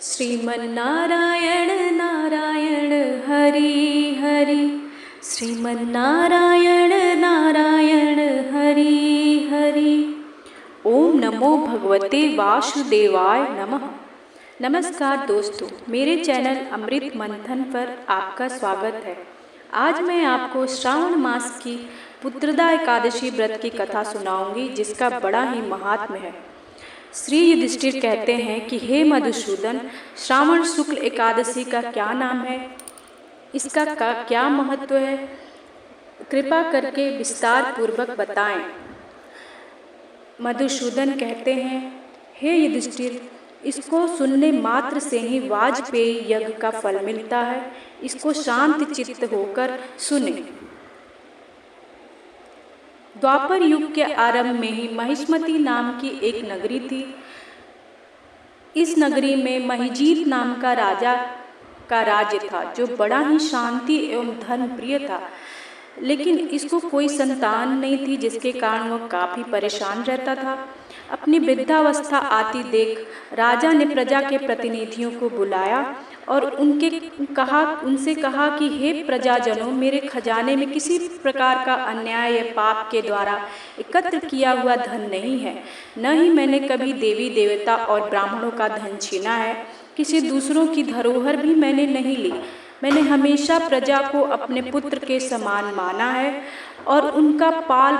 श्रीमन्नारायण नारायण हरि हरि, श्रीमन्नारायण नारायण हरि हरि। ओम नमो भगवते वासुदेवाय नमः। नमस्कार दोस्तों, मेरे चैनल अमृत मंथन पर आपका स्वागत है। आज मैं आपको श्रावण मास की पुत्रदा एकादशी व्रत की कथा सुनाऊंगी, जिसका बड़ा ही महात्म्य है। श्री युधिष्ठिर कहते हैं कि हे मधुसूदन, श्रावण शुक्ल एकादशी का क्या नाम है, इसका क्या महत्व है, कृपा करके विस्तार पूर्वक बताएं। मधुसूदन कहते हैं, हे युधिष्ठिर, इसको सुनने मात्र से ही वाजपेयी यज्ञ का फल मिलता है। इसको शांत चित्त होकर सुने। द्वापर युग के आरंभ में ही महिष्मती नाम की एक नगरी थी। इस नगरी में महिजीत नाम का राजा का राज्य था, जो बड़ा ही शांति एवं धर्म प्रिय था। लेकिन इसको कोई संतान नहीं थी, जिसके कारण वह काफी परेशान रहता था। अपनी वृद्धावस्था आती देख राजा ने प्रजा के प्रतिनिधियों को बुलाया और उनसे कहा कि हे प्रजाजनों, मेरे खजाने में किसी प्रकार का अन्याय या पाप के द्वारा एकत्र किया हुआ धन नहीं है। न ही मैंने कभी देवी देवता और ब्राह्मणों का धन छीना है। किसी दूसरों की धरोहर भी मैंने नहीं ली। मैंने हमेशा प्रजा को अपने पुत्र के समान माना है और उनको पाल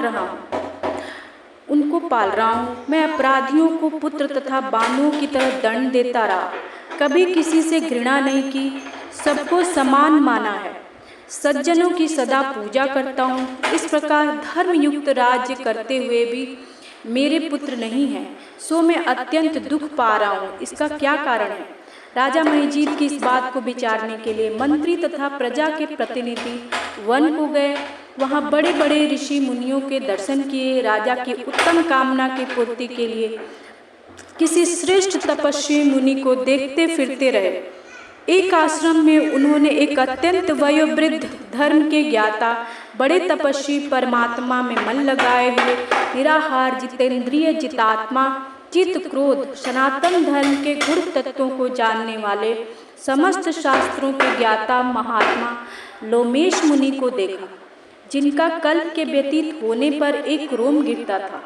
रहा हूँ। मैं अपराधियों को पुत्र तथा बांधुओं की तरह दंड देता रहा। कभी किसी से घृणा नहीं की, सबको समान माना है। सज्जनों की सदा पूजा करता हूँ। इस प्रकार धर्मयुक्त राज्य करते हुए भी मेरे पुत्र नहीं हैं, सो मैं अत्यंत दुख पा रहा हूँ। इसका क्या कारण है? राजा महिजीत की इस बात को विचारने के लिए मंत्री तथा प्रजा के प्रतिनिधि वन को गए। वहाँ बड़े बड़े ऋषि मुनियों के दर्शन किए। राजा की उत्तम कामना की पूर्ति के लिए किसी श्रेष्ठ तपस्वी मुनि को देखते फिरते रहे। एक आश्रम में उन्होंने एक अत्यंत वयोवृद्ध, धर्म के ज्ञाता, बड़े तपस्वी, परमात्मा में मन लगाए हुए, निराहार, जितेंद्रिय, जितात्मा, चित्त क्रोध, सनातन धर्म के गुण तत्वों को जानने वाले, समस्त शास्त्रों के ज्ञाता महात्मा लोमेश मुनि को देखा, जिनका कल्प के व्यतीत होने पर एक रोम गिरता था।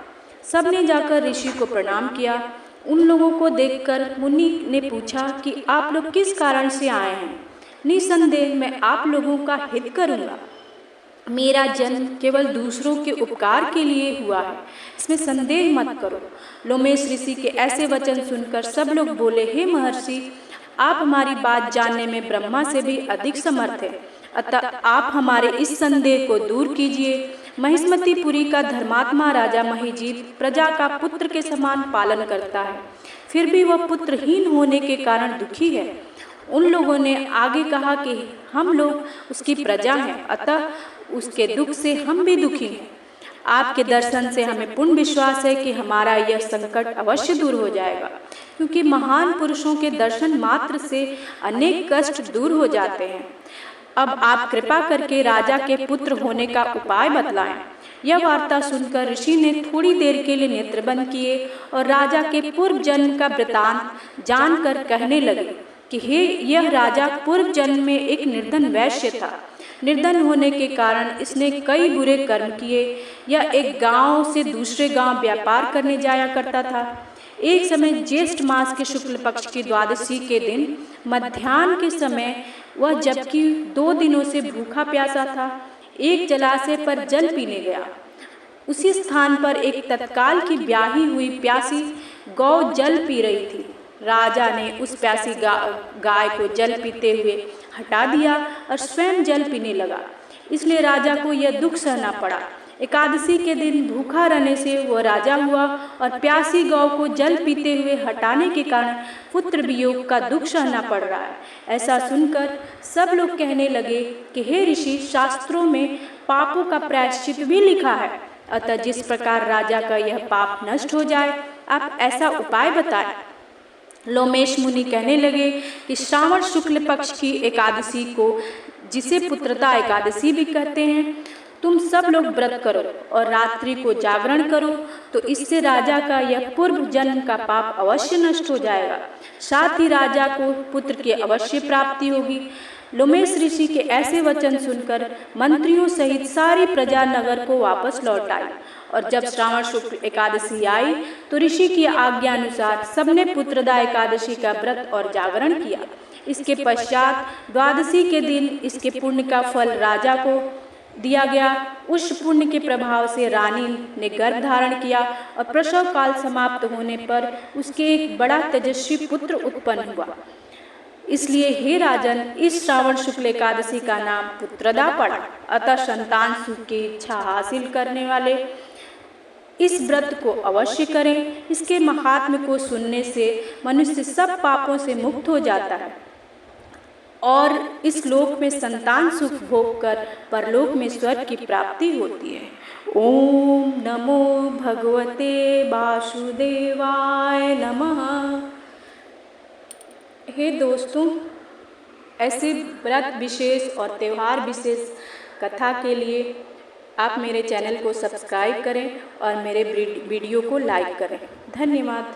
सबने जाकर ऋषि को प्रणाम किया। उन लोगों को देखकर मुनि ने पूछा कि आप लोग किस कारण से आए हैं? निसंदेह मैं आप लोगों का हित करूंगा। मेरा जन्म केवल दूसरों के उपकार के लिए हुआ है, इसमें संदेह मत करो। लोमेश ऋषि के ऐसे वचन सुनकर सब लोग बोले, हे महर्षि, आप हमारी बात जानने में ब्रह्मा से भी अधिक समर्थ हैं, अतः आप हमारे इस संदेह को दूर कीजिए। महिष्मतीपुरी का धर्मात्मा राजा महिजीत प्रजा का पुत्र के समान पालन करता है, फिर भी वह पुत्रहीन होने के कारण दुखी है। उन लोगों ने आगे कहा कि हम लोग उसकी प्रजा हैं, अतः उसके दुख से हम भी दुखी हैं। आपके दर्शन से हमें पूर्ण विश्वास है कि हमारा यह संकट अवश्य दूर हो जाएगा, क्योंकि महान पुरुषों के दर्शन मात्र से अनेक कष्ट दूर हो जाते हैं। अब आप कृपा करके राजा के पुत्र होने का उपाय बतलाएं। यह वार्ता सुनकर ऋषि ने थोड़ी देर के लिए नेत्र बंद किए और राजा के पूर्व जन्म का वृतांत जानकर कहने लगे कि हे, यह राजा पूर्व जन्म में एक निर्धन वैश्य था। निर्धन होने के कारण इसने कई बुरे कर्म किए। यह एक गांव से दूसरे गांव व्यापार करने जाया करता था। एक समय ज्येष्ठ मास के शुक्ल पक्ष की द्वादशी के दिन मध्याह्न के समय वह, जबकि 2 दिनों से भूखा प्यासा था, एक जलाशय पर जल पीने गया। उसी स्थान पर एक तत्काल की ब्याही हुई प्यासी गौ जल पी रही थी। राजा ने उस प्यासी गाय को जल पीते हुए हटा दिया और स्वयं जल पीने लगा। इसलिए राजा को यह दुख सहना पड़ा। एकादशी के दिन भूखा रहने से वह राजा हुआ और प्यासी गौ को जल पीते हुए हटाने के कारण पुत्र वियोग का दुख सहना पड़ रहा है। ऐसा सुनकर सब लोग कहने लगे कि हे ऋषि, शास्त्रों में पापों का प्रायश्चित भी लिखा है, अतः जिस प्रकार राजा का यह पाप नष्ट हो जाए, आप ऐसा उपाय बताएं। लोमेश मुनि कहने लगे कि श्रावण शुक्ल पक्ष की एकादशी को, जिसे पुत्रदा एकादशी भी कहते हैं, तुम सब लोग व्रत करो और रात्रि को जागरण करो, तो इससे राजा का यह पूर्व जन्म का पाप अवश्य नष्ट हो जाएगा। साथ ही राजा को पुत्र की अवश्य प्राप्ति होगी। लोमेश ऋषि के ऐसे वचन सुनकर मंत्रियों सहित सारी प्रजा नगर को वापस लौट आई। और जब श्रावण शुक्ल एकादशी आई तो ऋषि की आज्ञा अनुसार सबने पुत्रदा एकादशी का व्रत और जागरण किया। इसके पश्चात द्वादशी के दिन इसके पुण्य का फल राजा को दिया गया। उस पुण्य के प्रभाव से रानी ने गर्भ धारण किया और प्रसव काल समाप्त होने पर उसके एक बड़ा तेजस्वी पुत्र उत्पन्न हुआ। इसलिए हे राजन, इस श्रावण शुक्ल एकादशी का नाम पुत्रदा पड़ा। अतः संतान सुख की इच्छा हासिल करने वाले इस व्रत को अवश्य करें। इसके महात्म्य को सुनने से मनुष्य सब पापों से मुक्त हो जाता है और इस लोक में संतान सुख भोग कर परलोक में स्वर्ग की प्राप्ति होती है। ओम नमो भगवते वासुदेवाय नमः। हे दोस्तों, ऐसे व्रत विशेष और त्यौहार विशेष कथा के लिए आप मेरे चैनल को सब्सक्राइब करें और मेरे वीडियो को लाइक करें। धन्यवाद।